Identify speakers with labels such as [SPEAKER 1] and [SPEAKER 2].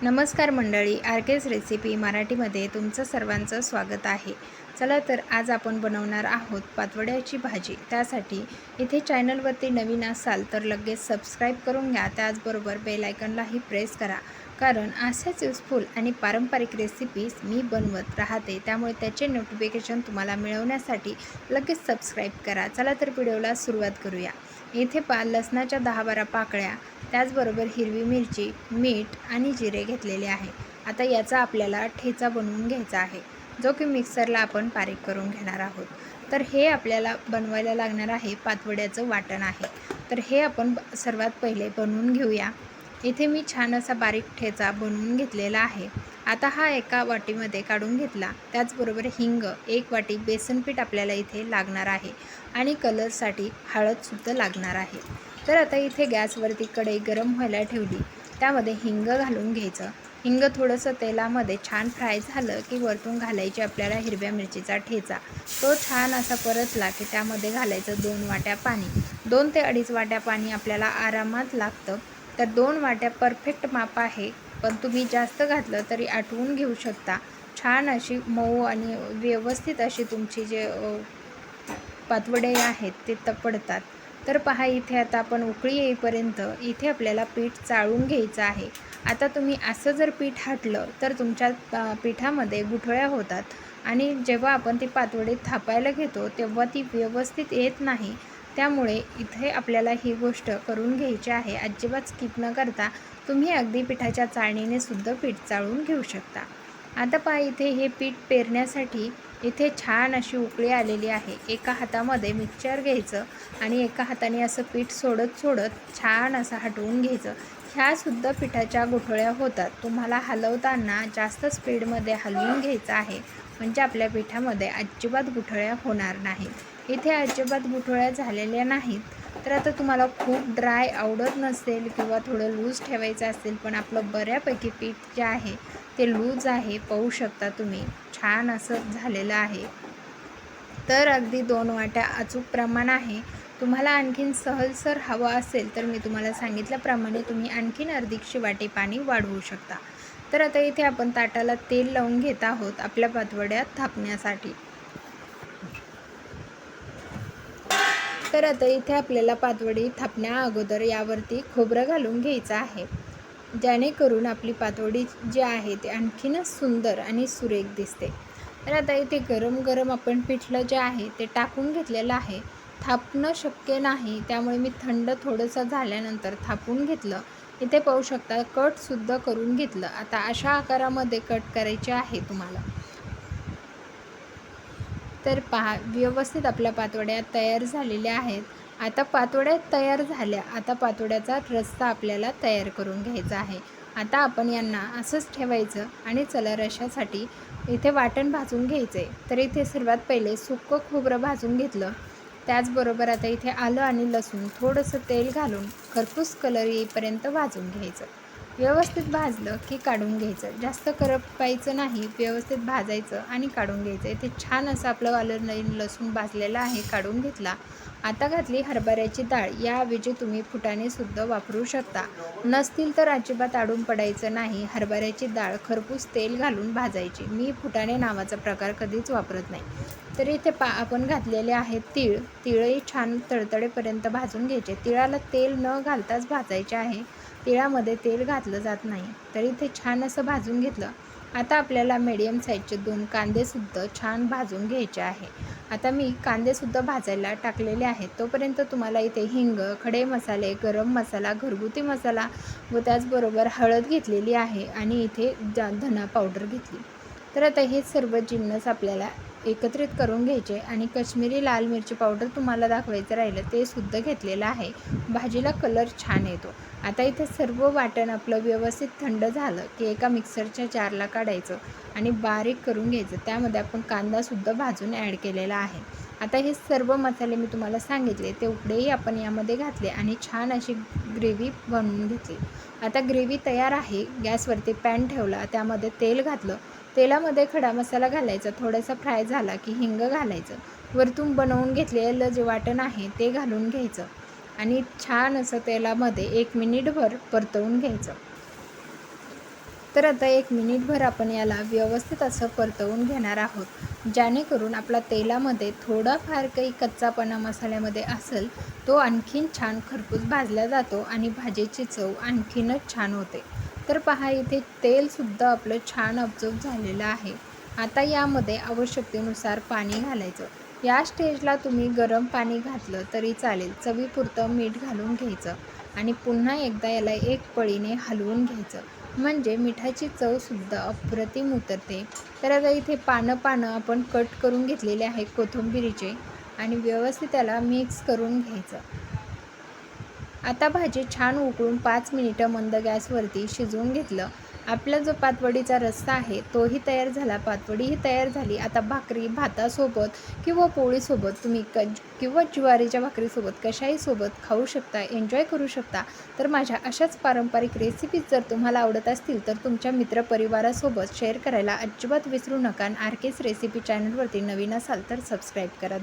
[SPEAKER 1] नमस्कार मंडळी, आरकेस रेसिपी मराठीमध्ये तुमचं सर्वांचं स्वागत आहे. चला तर आज आपण बनवणार आहोत पातवड्याची भाजी. त्यासाठी इथे चॅनलवरती नवीन असाल तर लगेच सबस्क्राईब करून घ्या. त्याचबरोबर बेल आयकॉनलाही प्रेस करा, कारण अशाच युजफुल आणि पारंपरिक रेसिपीज मी बनवत राहते. त्यामुळे त्याचे नोटिफिकेशन तुम्हाला मिळवण्यासाठी लगेच सबस्क्राईब करा. चला तर व्हिडिओला सुरुवात करूया. इथे लसणाच्या 10-12 पाकळ्या, त्याचबरोबर हिरवी मिरची, मीठ आणि जिरे घेतलेले आहे. आता याचा आपल्याला ठेचा बनवून घ्यायचा आहे, जो की मिक्सरला आपण बारीक करून घेणार आहोत. तर हे आपल्याला बनवायला लागणार आहे पातवड्याचं वाटण आहे. तर हे आपण सर्वात पहिले बनवून घेऊया. इथे मी छान असा बारीक ठेचा बनवून घेतलेला आहे. आता हा एका वाटीमध्ये काढून घेतला. त्याचबरोबर हिंग 1 वाटी, बेसन आपल्याला इथे लागणार आहे आणि कलरसाठी हळदसुद्धा लागणार आहे. तर आता इथे गॅसवरती कढई गरम व्हायला ठेवली. त्यामध्ये हिंग घालून घ्यायचं. हिंग थोडंसं तेलामध्ये छान फ्राय झालं की वरतून घालायची आपल्याला हिरव्या मिरचीचा ठेचा. तो छान असा परतला की त्यामध्ये घालायचं 2 वाट्या पाणी. 2 ते 2.5 वाट्या पाणी आपल्याला आरामात लागतं. तर 2 वाट्या परफेक्ट माप आहे, पण तुम्ही जास्त घातलं तरी आटवून घेऊ शकता. छान अशी मऊ आणि व्यवस्थित अशी तुमची जे पातवडे आहेत ते पडतात. तर पहा, इथे आता आपण उकळी येईपर्यंत इथे आपल्याला पीठ चाळून घ्यायचं आहे. आता तुम्ही असं जर पीठ हाटलं तर तुमच्या पिठामध्ये गुठळ्या होतात आणि जेव्हा आपण ती पातवडी थापायला घेतो तेव्हा ती व्यवस्थित येत नाही. त्यामुळे इथे आपल्याला ही गोष्ट करून घ्यायची आहे. अजिबात स्किप न करता तुम्ही अगदी पिठाच्या चाळणीने सुद्धा पीठ चाळून घेऊ शकता. आता पहा, इथे हे पीठ पेरण्यासाठी इथे छान अशी उकळी आलेली आहे. एका हातामध्ये मिक्सचर घ्यायचं आणि एका हाताने असं पीठ सोडत छान असं हटवून घ्यायचं. ह्यासुद्धा पिठाच्या गुठळ्या होतात. तुम्हाला हलवताना जास्त स्पीडमध्ये हलवून घ्यायचं आहे, म्हणजे आपल्या पिठामध्ये अजिबात गुठळ्या होणार नाहीत. इथे अजिबात गुठळ्या झालेल्या नाहीत. तर आता तुम्हाला खूप ड्राय आवडत नसेल किंवा थोडं लूज ठेवायचं असेल, पण आपलं बऱ्यापैकी पीठ जे आहे ते लूज आहे. पाहू शकता तुम्ही, छान असं झालेलं आहे. तर अगदी 2 वाट्या अचूक प्रमाण आहे. तुम्हाला आणखीन सहजसर हवं असेल तर मी तुम्हाला सांगितल्याप्रमाणे तुम्ही आणखीन अर्धीशी वाटी पाणी वाढवू शकता. तर आता इथे आपण ताटाला तेल लावून घेत आहोत आपल्या पातवड्या थापण्यासाठी. तर आता इथे आपल्याला पातवडी थापण्या अगोदर यावरती खोबरं घालून घ्यायचं आहे, जेणेकरून आपली पातवडी जी आहे ते आणखीनच सुंदर आणि सुरेख दिसते. तर आता इथे गरम गरम आपण पिठलं जे आहे ते टाकून घेतलेलं आहे. थापणं शक्य नाही, त्यामुळे मी थंड थोडंसं झाल्यानंतर थापून घेतलं. इथे पाहू शकता, कटसुद्धा करून घेतलं. आता अशा आकारामध्ये कट करायचे आहे तुम्हाला. तर पहा, व्यवस्थित आपल्या पातवड्या तयार झालेल्या आहेत. आता पातवड्या तयार झाल्या. आता पातवड्याचा रस्सा आपल्याला तयार करून घ्यायचा आहे. आता आपण यांना असंच ठेवायचं आणि चला रश्श्यासाठी इथे वाटण भाजून घ्यायचं आहे. तर इथे सर्वात पहिले सुक्कं खोबरं भाजून घेतलं. त्याचबरोबर आता इथे आलं आणि लसूण थोडंसं तेल घालून खरपूस कलर येईपर्यंत भाजून घ्यायचं. व्यवस्थित भाजलं की काढून घ्यायचं. जास्त करपायचं नाही, व्यवस्थित भाजायचं आणि काढून घ्यायचं. इथे छान असं आपलं आलं लसूण भाजलेलं आहे, काढून घेतला. आता घातली हरभऱ्याची डाळ. याऐवजी तुम्ही फुटाणेसुद्धा वापरू शकता. नसतील तर अजिबात आडून पडायचं नाही. हरभऱ्याची डाळ खरपूस तेल घालून भाजायची. मी फुटाणे नावाचा प्रकार कधीच वापरत नाही. तर इथे आपण घातलेले आहेत तीळ. तीळही छान तळतळेपर्यंत भाजून घ्यायचे. तिळाला तेल न घालताच भाजायचे आहे. तिळामध्ये तेल घातलं जात नाही. तर इथे छान असं भाजून घेतलं. आता आपल्याला मीडियम साईजचे 2 कांदेसुद्धा छान भाजून घ्यायचे आहे. आता मी कांदेसुद्धा भाजायला टाकलेले आहेत. तोपर्यंत तुम्हाला इथे हिंग, खडे मसाले, गरम मसाला, घरगुती मसाला व त्याचबरोबर हळद घेतलेली आहे आणि इथे धना पावडर घेतली. तर आता हे सर्व जिन्नस आपल्याला एकत्रित करून घ्यायचे आणि काश्मीरी लाल मिरची पावडर तुम्हाला दाखवायचं राहिलं ते सुद्धा घेतलेलं आहे. भाजीला कलर छान येतो. आता इथे सर्व वाटण आपलं व्यवस्थित थंड झालं की एका मिक्सरच्या जारला काढायचं आणि बारीक करून घ्यायचं. त्यामध्ये आपण कांदासुद्धा भाजून ॲड केलेला आहे. आता हे सर्व मसाले मी तुम्हाला सांगितले ते उकडेही आपण यामध्ये घातले आणि छान अशी ग्रेव्ही बनवून घेतली. आता ग्रेव्ही तयार आहे. गॅसवरती पॅन ठेवला, त्यामध्ये तेल घातलं. तेलामध्ये खडा मसाला घालायचा. थोडासा फ्राय झाला की हिंग घालायचं. वरतून बनवून घेतलेलं जे वाटण आहे ते घालून घ्यायचं आणि छान असं तेलामध्ये 1 मिनिटभर परतवून घ्यायचं. तर आता 1 मिनिटभर आपण याला व्यवस्थित असं परतवून घेणार आहोत, जेणेकरून आपला तेलामध्ये थोडाफार काही कच्चापणा मसाल्यामध्ये असेल तो आणखीन छान खरपूस भाजला जातो आणि भाजीची चव आणखीनच छान होते. तर पहा, इथे तेलसुद्धा आपलं छान अब्जॉर्ब झालेलं आहे. आता यामध्ये आवश्यकतेनुसार पाणी घालायचं. या स्टेजला तुम्ही गरम पाणी घातलं तरी चालेल. चवीपुरतं मीठ घालून घ्यायचं आणि पुन्हा एकदा याला एक पळीने हलवून घ्यायचं, म्हणजे मिठाची चवसुद्धा अप्रतिम उतरते. तर आता इथे पानं आपण कट करून घेतलेले आहे कोथिंबिरीचे आणि व्यवस्थित त्याला मिक्स करून घ्यायचं. आता भाजी छान उकळून 5 मिनिटं मंद गॅसवरती शिजवून घेतलं. आपला जो पातवडीचा रस्सा आहे तोही तयार झाला, पातवडीही तयार झाली. आता भाकरी, भातासोबत किंवा पोळीसोबत तुम्ही किंवा ज्वारीच्या भाकरीसोबत कशाही सोबत खाऊ शकता, एन्जॉय करू शकता. तर माझ्या अशाच पारंपरिक रेसिपीज जर तुम्हाला आवडत असतील तर तुमच्या मित्रपरिवारासोबत शेअर करायला अजिबात विसरू नका. RK's रेसिपी चॅनलवरती नवीन असाल तर सबस्क्राईब करा.